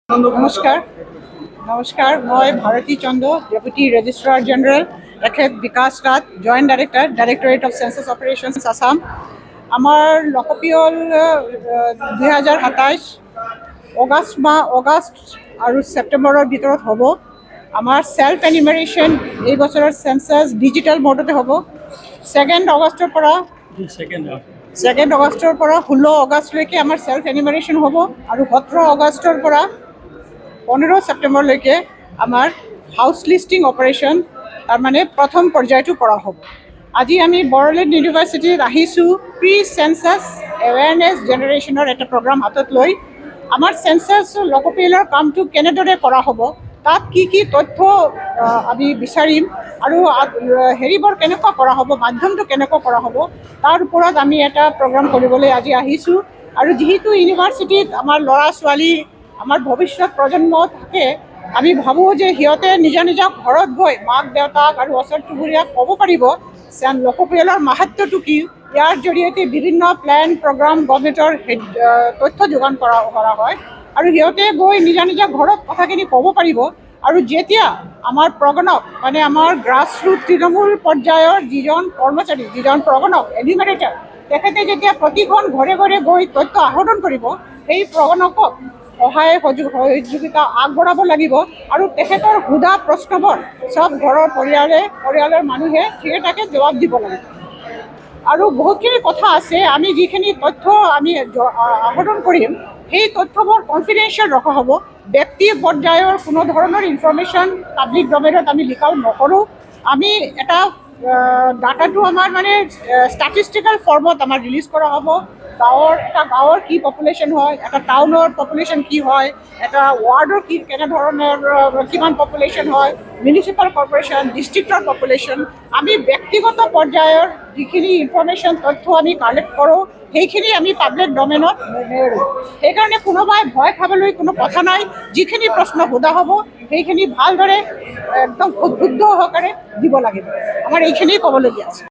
নমস্কাৰ নমস্কাৰ মই ভাৰতী চন্দ্ৰ ডেপুটি ৰেজিষ্ট্ৰাৰ জেনেৰেল এখেত বিকাশ ৰাত joint directorate of census operations Assam. আমাৰ লোকপিয়ল 2027 অগষ্ট আৰু ছেপ্টেম্বৰৰ ভিতৰত হ'ব। আমাৰ সেল্ফ এনিমাৰেশ্যন এই বছৰৰ চেঞ্চাছ ডিজিটেল মোডতে হ'ব। 2 অগষ্টৰ পৰা 16 অগষ্টলৈকে আমাৰ সেল্ফ এনিমাৰেশ্যন হ'ব আৰু 17 অগষ্টৰ পৰা 15 ছেপ্টেম্বৰলৈকে আমাৰ হাউচ লিষ্টিং অপাৰেশ্যন তাৰমানে প্ৰথম পৰ্যায়টো কৰা হ'ব। আজি আমি বড়োলেণ্ড ইউনিভাৰ্চিটিত আহিছোঁ প্ৰি চেঞ্চাছ এৱেৰনেছ জেনেৰেশ্যনৰ এটা প্ৰগ্ৰাম হাতত লৈ। আমাৰ চেঞ্চাছ লোকপিয়লৰ কামটো কেনেদৰে কৰা হ'ব, তাত কি কি তথ্য আমি বিচাৰিম আৰু হেৰিবোৰ কেনেকুৱা কৰা হ'ব, মাধ্যমটো কেনেকুৱা কৰা হ'ব, তাৰ ওপৰত আমি এটা প্ৰগ্ৰাম কৰিবলৈ আজি আহিছোঁ। আৰু যিহেতু ইউনিভাৰ্চিটিত আমাৰ ল'ৰা ছোৱালী আমাৰ ভৱিষ্যত প্ৰজন্ম থাকে, আমি ভাবোঁ যে সিহঁতে নিজৰ ঘৰত গৈ মাক দেউতাক আৰু ওচৰ চুবুৰীয়াক ক'ব পাৰিব লোকপিয়লৰ মাহাত্ম্যটো কি। ইয়াৰ জৰিয়তে বিভিন্ন প্লেন প্ৰগ্ৰাম গভৰ্ণমেণ্টৰ তথ্য যোগান কৰা হয় আৰু সিহঁতে গৈ নিজৰ ঘৰত কথাখিনি ক'ব পাৰিব। আৰু যেতিয়া আমাৰ প্ৰগণক মানে আমাৰ গ্ৰাছৰুট তৃণমূল পৰ্যায়ৰ যিজন কৰ্মচাৰী, যিজন প্ৰগণক এনিমাৰেটাৰ, তেখেতে যেতিয়া প্ৰতিখন ঘৰে ঘৰে গৈ তথ্য আহৰণ কৰিব, সেই প্ৰগণকক সহায় সহযোগিতা আগবঢ়াব লাগিব আৰু তেখেতৰ সোধা প্ৰশ্নবোৰ চব ঘৰৰ পৰিয়ালৰ মানুহে ঠিকেঠাকে জবাব দিব লাগিব। আৰু বহুতখিনি কথা আছে, আমি যিখিনি তথ্য আমি আহৰণ কৰিম সেই তথ্যবোৰ কনফিডেঞ্চিয়েল ৰখা হ'ব। ব্যক্তি পৰ্যায়ৰ কোনো ধৰণৰ ইনফৰমেশ্যন পাব্লিক ডমেইনত আমি লিক আউট নকৰোঁ। আমি এটা ডাটাটো আমাৰ মানে ষ্টেটিষ্টিকেল ফৰ্মত আমাৰ ৰিলিজ কৰা হ'ব। গাঁৱৰ কি পপুলেশ্যন হয়, এটা টাউনৰ পপুলেশ্যন কি হয়, এটা ৱাৰ্ডৰ কেনেধৰণৰ কিমান পপুলেশ্যন হয়, মিউনিচিপাল কৰ্প'ৰেশ্যন, ডিষ্ট্ৰিক্টৰ পপুলেশ্যন, আমি ব্যক্তিগত পৰ্যায়ৰ যিখিনি ইনফৰমেশ্যন তথ্য আমি কালেক্ট কৰোঁ সেইখিনি আমি পাব্লিক ডমেইনত নেৰোঁ। সেইকাৰণে কোনোবাই ভয় খাবলৈ কোনো কথা নাই। যিখিনি প্ৰশ্ন সোধা হ'ব সেইখিনি ভালদৰে একদম শুদ্ধ সহকাৰে দিব লাগিব। আমাৰ এইখিনিয়ে ক'বলগীয়া আছে।